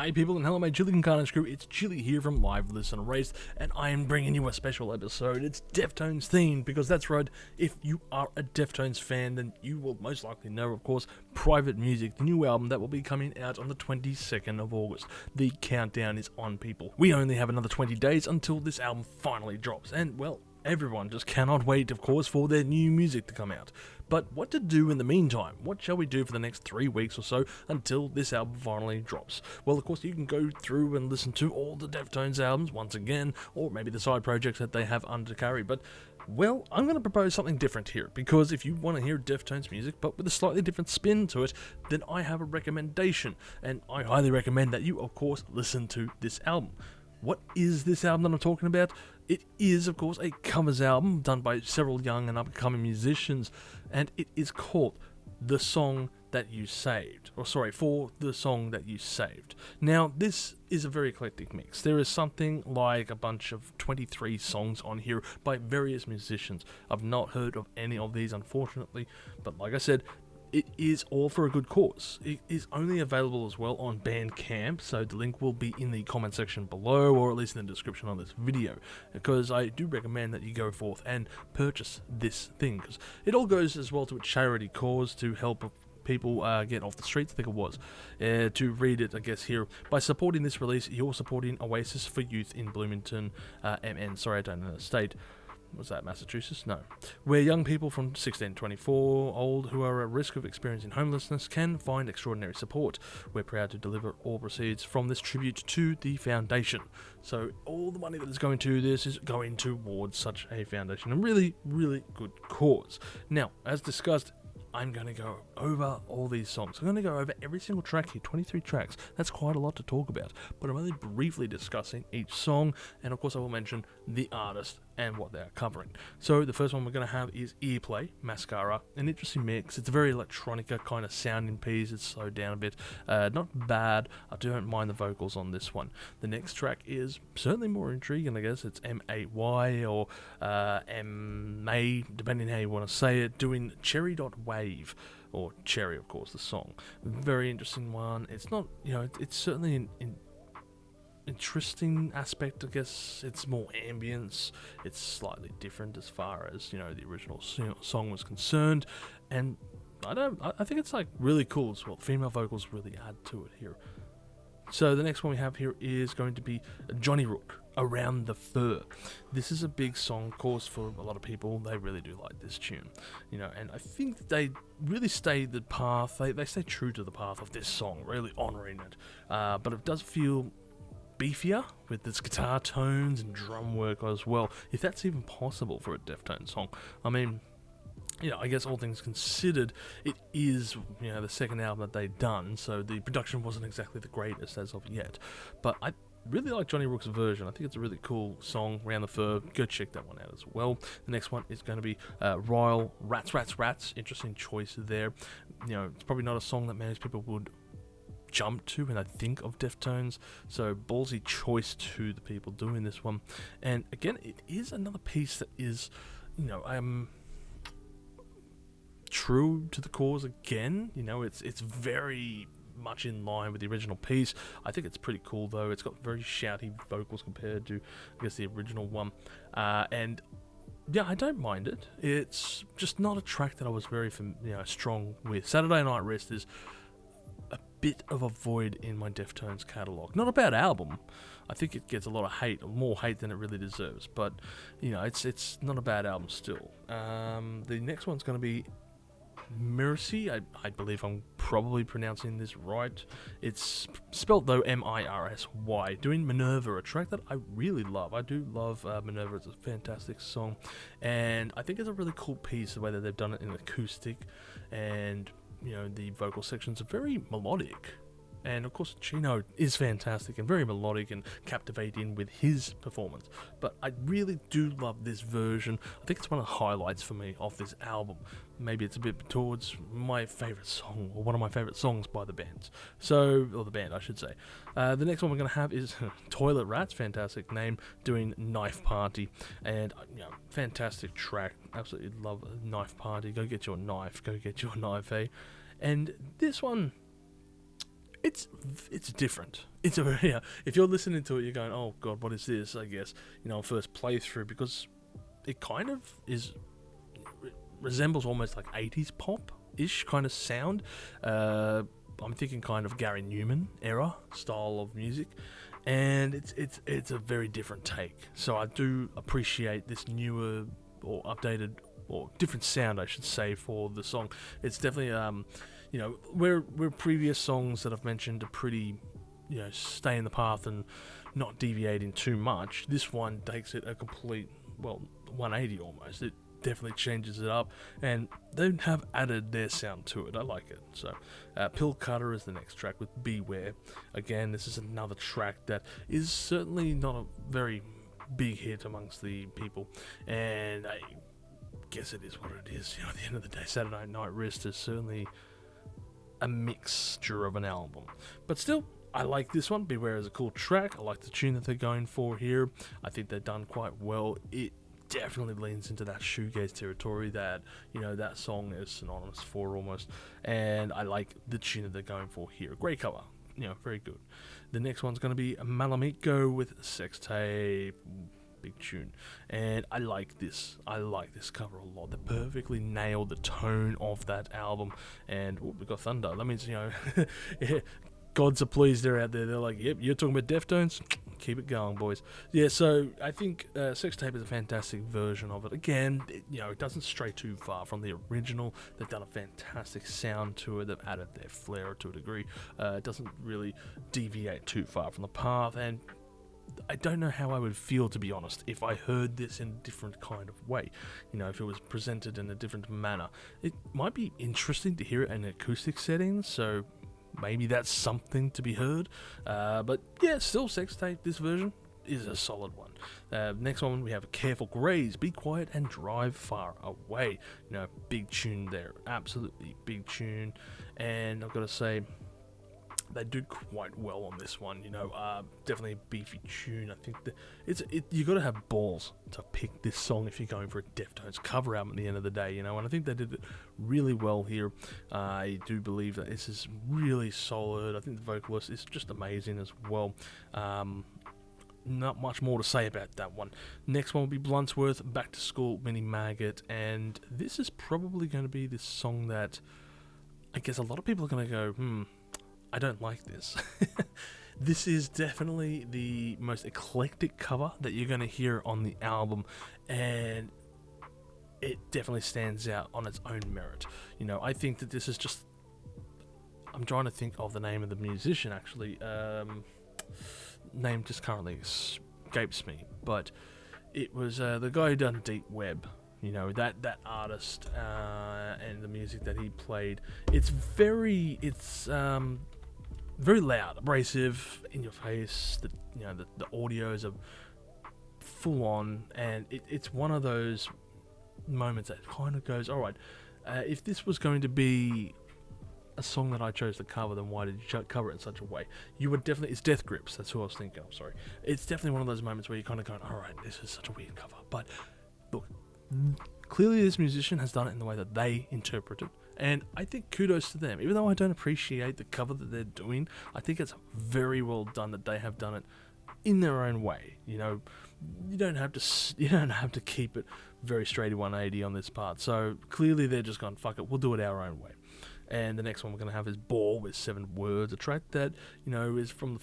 Hi people, and hello my Chili Carnage crew, it's Chili here from Live Listen Erased, and I am bringing you a special episode. It's Deftones themed, because that's right, if you are a Deftones fan, then you will most likely know, of course, Private Music, the new album that will be coming out on the 22nd of August. The countdown is on, people. We only have another 20 days until this album finally drops, and well, everyone just cannot wait, of course, for their new music to come out. But what to do in the meantime? What shall we do for the next 3 weeks or so until this album finally drops? Well, of course, you can go through and listen to all the Deftones albums once again, or maybe the side projects that they have under carry. But, well, I'm going to propose something different here, because if you want to hear Deftones music, but with a slightly different spin to it, then I have a recommendation, and I highly recommend that you, of course, listen to this album. What is this album that I'm talking about? It is, of course, a covers album done by several young and upcoming musicians, and it is called The Song That You Saved. For the Song That You Saved. Now, this is a very eclectic mix. There is something like a bunch of 23 songs on here by various musicians. I've not heard of any of these, unfortunately, but like I said, it is all for a good cause. It is only available as well on Bandcamp, so the link will be in the comment section below, or at least in the description of this video, because I do recommend that you go forth and purchase this thing, because it all goes as well to a charity cause to help people get off the streets, I think it was. To read it, I guess, here, by supporting this release, you're supporting Oasis for Youth in Bloomington, MN, sorry I don't know the state. Was that Massachusetts? No. Where young people from 16 to 24 old who are at risk of experiencing homelessness can find extraordinary support. We're proud to deliver all proceeds from this tribute to the foundation. So all the money that is going to this is going towards such a foundation. A really, really good cause. Now, as discussed, I'm going to go over all these songs. I'm going to go over every single track here, 23 tracks. That's quite a lot to talk about, but I'm only briefly discussing each song, and of course I will mention the artist and what they are covering. So the first one we're going to have is Earplay, Mascara, an interesting mix. It's a very electronica kind of sounding piece. It's slowed down a bit. Not bad. I don't mind the vocals on this one. The next track is certainly more intriguing, I guess. It's M-A-Y or M-A, depending how you want to say it, doing Cherry.Wave, or Cherry, of course, the song. Very interesting one. It's not, it's certainly an interesting aspect, I guess. It's more ambience. It's slightly different as far as, the original song was concerned, and I think it's like really cool as well. Female vocals really add to it here. So the next one we have here is going to be Johnny Rook, Around the Fur. This is a big song, of course, for a lot of people. They really do like this tune, and I think they really stay the path. They stay true to the path of this song, really honouring it. But it does feel beefier with its guitar tones and drum work as well, if that's even possible for a Deftones song. I mean, I guess all things considered, it is, the second album that they'd done, so the production wasn't exactly the greatest as of yet. But I really like Johnny Rook's version. I think it's a really cool song, Round the Fur. Go check that one out as well. The next one is going to be Royal Rats, Rats, Rats. Interesting choice there. It's probably not a song that most people would jump to when I think of Deftones, so ballsy choice to the people doing this one. And again, it is another piece that is, true to the cause again. It's very much in line with the original piece. I think it's pretty cool though. It's got very shouty vocals compared to, I guess, the original one. And yeah, I don't mind it. It's just not a track that I was very strong with. Saturday Night Rest is a bit of a void in my Deftones catalogue. Not a bad album. I think it gets a lot of hate, more hate than it really deserves. But it's not a bad album still. The next one's going to be Mercy. I believe I'm probably pronouncing this right. It's spelled though M-I-R-S-Y. Doing Minerva, a track that I really love. I do love Minerva. It's a fantastic song, and I think it's a really cool piece the way that they've done it in acoustic, and the vocal sections are very melodic. And of course, Chino is fantastic and very melodic and captivating with his performance. But I really do love this version. I think it's one of the highlights for me of this album. Maybe it's a bit towards my favourite song, or one of my favourite songs by the band. Or the band, I should say. The next one we're going to have is Toilet Rats, fantastic name, doing Knife Party. And, fantastic track. Absolutely love Knife Party. Go get your knife, eh? And this one, it's different. It's a yeah. If you're listening to it, you're going, oh god, what is this? I guess first playthrough, because it kind of resembles almost like 80s pop ish kind of sound. I'm thinking kind of Gary Newman era style of music, and it's a very different take. So I do appreciate this newer or updated or different sound, I should say, for the song. It's definitely where previous songs that I've mentioned are pretty stay in the path and not deviating too much. This one takes it a complete 180 almost. It definitely changes it up, and they have added their sound to it. I like it. So Pill Cutter is the next track with Beware. Again, this is another track that is certainly not a very big hit amongst the people, and I guess it is what it is. At the end of the day, Saturday Night Wrist is certainly a mixture of an album, but still, I like this one. Beware is a cool track. I like the tune that they're going for here. I think they've done quite well. It definitely leans into that shoegaze territory that that song is synonymous for almost, and I like the tune that they're going for here. Great cover, very good. The next one's going to be Malamiko with Sex Tape. Big tune, and I like this cover a lot. They perfectly nailed the tone of that album, and we got thunder. That means gods are pleased. They're out there. They're like, yep, you're talking about Deftones, keep it going, boys. Yeah, so I think Sex Tape is a fantastic version of it. Again, it doesn't stray too far from the original. They've done a fantastic sound to it. They've added their flair to a degree. It doesn't really deviate too far from the path, and I don't know how I would feel, to be honest, if I heard this in a different kind of way. If it was presented in a different manner. It might be interesting to hear it in an acoustic setting, so maybe that's something to be heard. But yeah, still Sex Tape, this version is a solid one. Next one, we have Careful Graze, Be Quiet and Drive Far Away. Big tune there, absolutely big tune. And I've got to say, they do quite well on this one. Definitely a beefy tune. I think you got to have balls to pick this song if you're going for a Deftones cover album at the end of the day. And I think they did it really well here. I do believe that this is really solid. I think the vocalist is just amazing as well. Not much more to say about that one. Next one will be Bluntsworth, Back to School, Mini Maggot, and this is probably going to be this song that I guess a lot of people are going to go, I don't like this. This is definitely the most eclectic cover that you're going to hear on the album, and it definitely stands out on its own merit. I think that this is just... I'm trying to think of the name of the musician, actually. Name just currently escapes me, but it was the guy who done Deep Web. That artist and the music that he played. It's very loud, abrasive, in your face. The audios are full on, and it's one of those moments that kind of goes, all right, if this was going to be a song that I chose to cover, then why did you cover it in such a way? You would definitely... It's Death Grips, that's who I was thinking of, sorry. It's definitely one of those moments where you're kind of going, alright, this is such a weird cover. But, look, clearly this musician has done it in the way that they interpret it, and I think kudos to them. Even though I don't appreciate the cover that they're doing, I think it's very well done that they have done it in their own way. You don't have to keep it very straight 180 on this part. So clearly they're just going, fuck it, we'll do it our own way. And the next one we're going to have is Ball with 7 Words, a track that, is from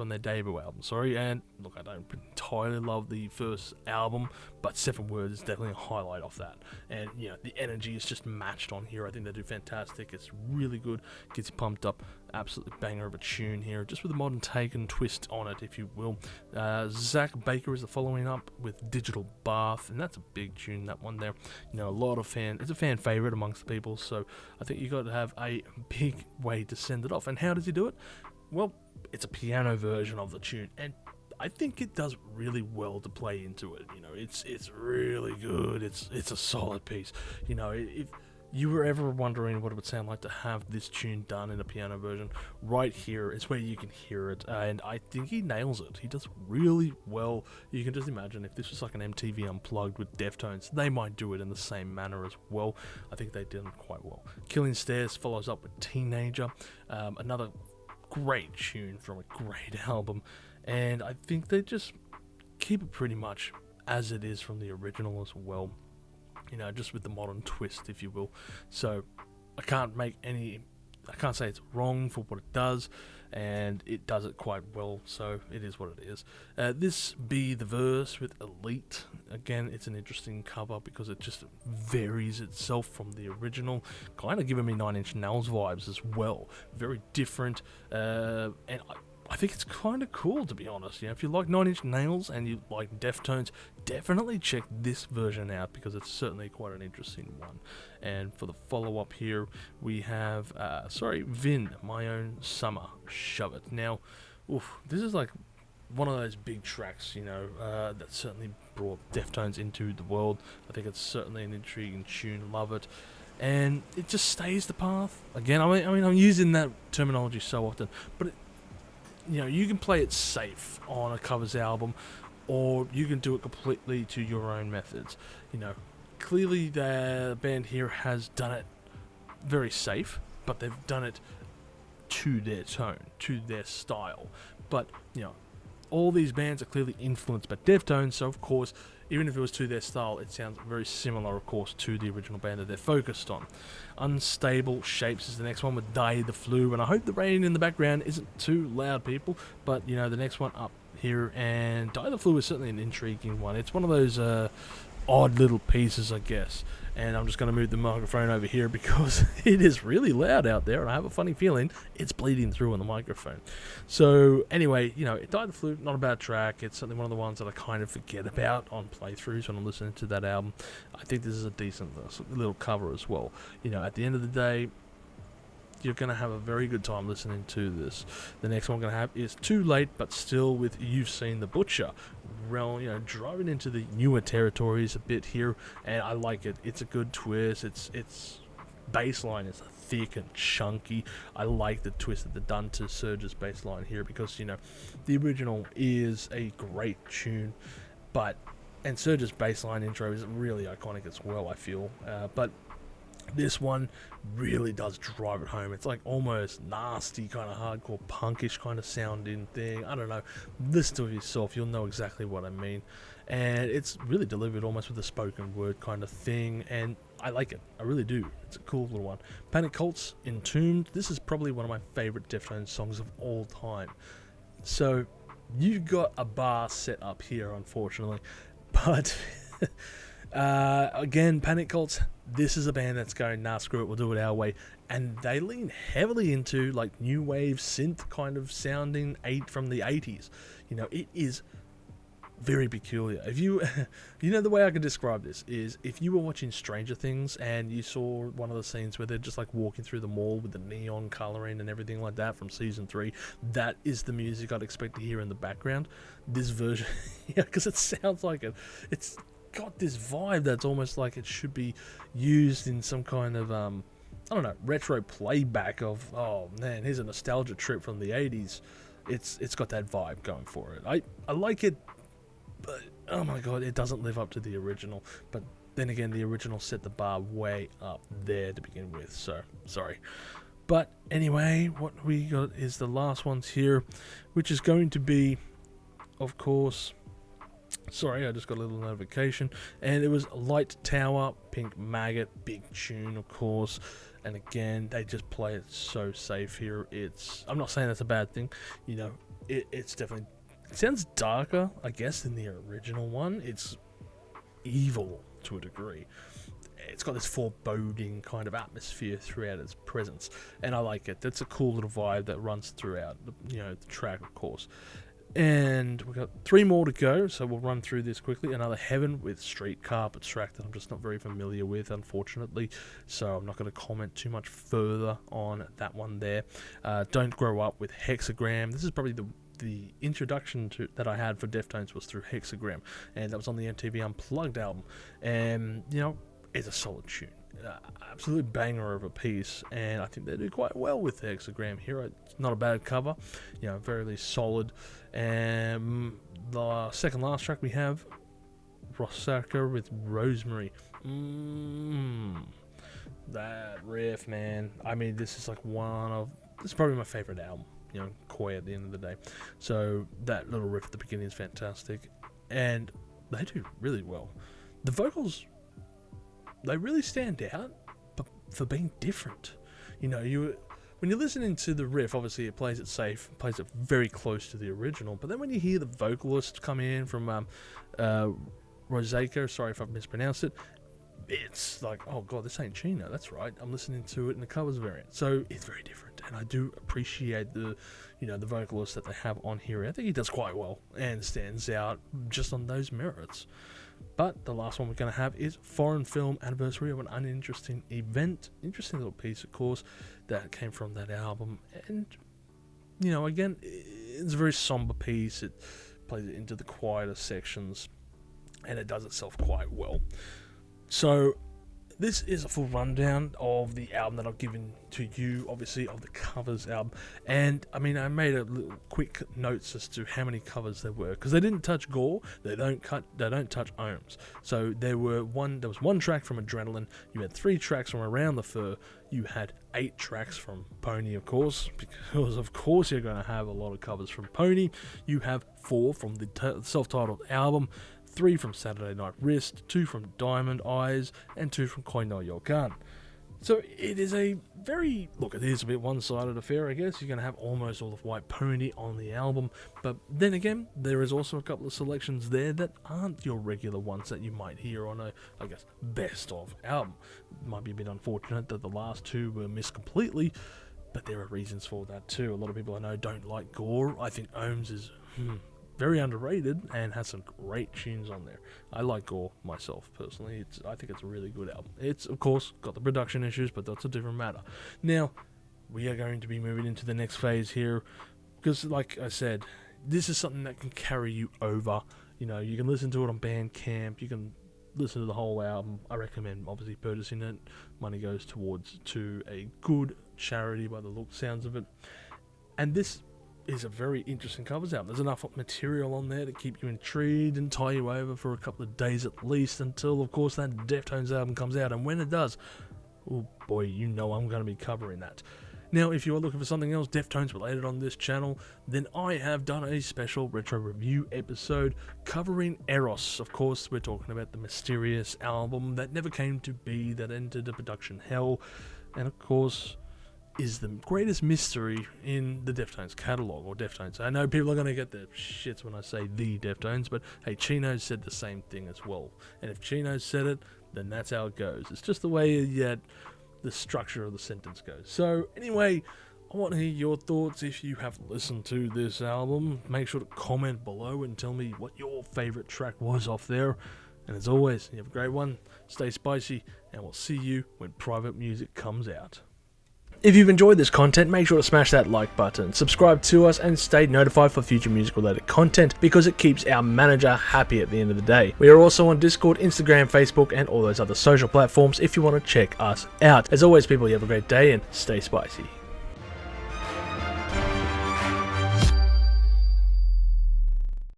their debut album, and look, I don't entirely love the first album, but 7 Words is definitely a highlight off that, and, the energy is just matched on here. I think they do fantastic. It's really good, gets you pumped up, absolutely banger of a tune here, just with a modern take and twist on it, if you will. Zach Baker is the following up with Digital Bath, and that's a big tune, that one there. It's a fan favourite amongst the people, so I think you got to have a big way to send it off. And how does he do it? Well, it's a piano version of the tune, and I think it does really well to play into it. It's really good. It's a solid piece. If you were ever wondering what it would sound like to have this tune done in a piano version, right here is where you can hear it, and I think he nails it. He does really well. You can just imagine if this was like an MTV Unplugged with Deftones, they might do it in the same manner as well. I think they did it quite well. Killing Stairs follows up with Teenager, another great tune from a great album, and I think they just keep it pretty much as it is from the original as well. Just with the modern twist, if you will. So I can't say it's wrong for what it does, and it does it quite well, so it is what it is. This Be the Verse with Elite. Again, it's an interesting cover because it just varies itself from the original, kind of giving me Nine Inch Nails vibes as well. Very different, and I think it's kind of cool, to be honest. If you like Nine Inch Nails and you like Deftones, definitely check this version out because it's certainly quite an interesting one. And for the follow-up here, we have, Vin, My Own Summer, Shove It. Now, this is like one of those big tracks, that certainly brought Deftones into the world. I think it's certainly an intriguing tune, love it. And it just stays the path. Again, I mean, I'm using that terminology so often, but you can play it safe on a covers album, or you can do it completely to your own methods. Clearly the band here has done it very safe, but they've done it to their tone, to their style. But, all these bands are clearly influenced by Deftones, so of course, even if it was to their style, it sounds very similar, of course, to the original band that they're focused on. Unstable Shapes is the next one with Die the Flu, and I hope the rain in the background isn't too loud, people, but, the next one up here, and Die the Flu is certainly an intriguing one. It's one of those odd little pieces, I guess, and I'm just going to move the microphone over here because it is really loud out there, and I have a funny feeling it's bleeding through on the microphone. So anyway, Die the Flu, not a bad track. It's certainly one of the ones that I kind of forget about on playthroughs when I'm listening to that album. I think this is a decent little cover as well. At the end of the day, you're going to have a very good time listening to this. The next one I'm going to have is Too Late But Still with You've Seen the Butcher. Driving into the newer territories a bit here, and I like it. It's a good twist. It's bass line is thick and chunky. I like the twist that they've done to Surge's bass line here because, the original is a great tune, and Surge's bass line intro is really iconic as well, I feel. But this one really does drive it home. It's like almost nasty, kind of hardcore, punkish kind of sounding thing. I don't know. Listen to it yourself. You'll know exactly what I mean. And it's really delivered almost with a spoken word kind of thing. And I like it. I really do. It's a cool little one. Panic Cult's Entombed. This is probably one of my favorite Deftones songs of all time. So you've got a bar set up here, unfortunately. But again, Panic Cults, this is a band that's going, nah, screw it, we'll do it our way. And they lean heavily into like new wave synth kind of sounding from the 80s. It is very peculiar. If you the way I can describe this is if you were watching Stranger Things and you saw one of the scenes where they're just like walking through the mall with the neon coloring and everything like that from season 3, that is the music I'd expect to hear in the background. This version, because it sounds like it. It's got this vibe that's almost like it should be used in some kind of retro playback of, oh man, here's a nostalgia trip from the 80s. It's got that vibe going for it. I like it, but oh my god, it doesn't live up to the original. But then again, the original set the bar way up there to begin with, so sorry. But anyway, what we got is the last ones here, which is going to be, of course, sorry, I just got a little notification, and it was Light Tower, Pink Maggot, big tune, of course, and again, they just play it so safe here. I'm not saying that's a bad thing, it's definitely, it sounds darker, I guess, than the original one. It's evil to a degree. It's got this foreboding kind of atmosphere throughout its presence, and I like it. That's a cool little vibe that runs throughout, the track, of course. And we've got 3 more to go, so we'll run through this quickly. Another Heaven with Street Carpets track that I'm just not very familiar with, unfortunately, so I'm not going to comment too much further on that one there. Don't Grow Up with Hexagram. This is probably the introduction that I had for Deftones was through Hexagram, and that was on the MTV Unplugged album. And, it's a solid tune. Absolute banger of a piece, and I think they do quite well with the Hexagram here. It's not a bad cover, very solid. And the second last track we have Rosaka with Rosemary. That riff, man. I mean, this is like this is probably my favorite album coy at the end of the day. So that little riff at the beginning is fantastic, and they do really well. The vocals, they really stand out, but for being different. When you're listening to the riff, obviously it plays it safe, plays it very close to the original. But then when you hear the vocalist come in from Rosaka, sorry if I've mispronounced it, it's like, oh god, this ain't Chino. That's right, I'm listening to it in the covers variant. So it's very different, and I do appreciate the vocalist that they have on here. I think he does quite well and stands out just on those merits. But the last one we're going to have is Foreign Film Anniversary of an Uninteresting Event. Interesting little piece, of course, that came from that album. And, again, it's a very somber piece. It plays it into the quieter sections, and it does itself quite well. So this is a full rundown of the album that I've given to you, obviously, of the covers album. And, I made a little quick notes as to how many covers there were, because they didn't touch Gore, they don't touch Ohms. So there was one track from Adrenaline, you had 3 tracks from Around the Fur, you had 8 tracks from Pony, of course, because of course you're going to have a lot of covers from Pony. You have 4 from the self-titled album, 3 from Saturday Night Wrist, 2 from Diamond Eyes, and 2 from Koi no Yokan. So it is it is a bit one-sided affair, I guess. You're going to have almost all of White Pony on the album, but then again, there is also a couple of selections there that aren't your regular ones that you might hear on a, best of album. It might be a bit unfortunate that the last 2 were missed completely, but there are reasons for that too. A lot of people I know don't like Gore. I think Ohms is very underrated and has some great tunes on there. I like Gore myself personally. I think it's a really good album. It's of course got the production issues, but that's a different matter. Now we are going to be moving into the next phase here, because like I said, this is something that can carry you over. You can listen to it on Bandcamp, you can listen to the whole album. I recommend obviously purchasing it. Money goes to a good charity by the sounds of it. And this is a very interesting covers album. There's enough material on there to keep you intrigued and tie you over for a couple of days at least, until of course that Deftones album comes out. And when it does, oh boy, I'm going to be covering that. Now, if you are looking for something else Deftones related on this channel, then I have done a special retro review episode covering Eros. Of course, we're talking about the mysterious album that never came to be, that entered the production hell, and of course is the greatest mystery in the Deftones catalogue, or Deftones. I know people are going to get their shits when I say the Deftones, but hey, Chino said the same thing as well. And if Chino said it, then that's how it goes. It's just the way that the structure of the sentence goes. So anyway, I want to hear your thoughts. If you have listened to this album, make sure to comment below and tell me what your favourite track was off there. And as always, you have a great one, stay spicy, and we'll see you when Private Music comes out. If you've enjoyed this content, make sure to smash that like button, subscribe to us, and stay notified for future music related content, because it keeps our manager happy at the end of the day. We are also on Discord, Instagram, Facebook, and all those other social platforms if you want to check us out. As always, people, you have a great day and stay spicy.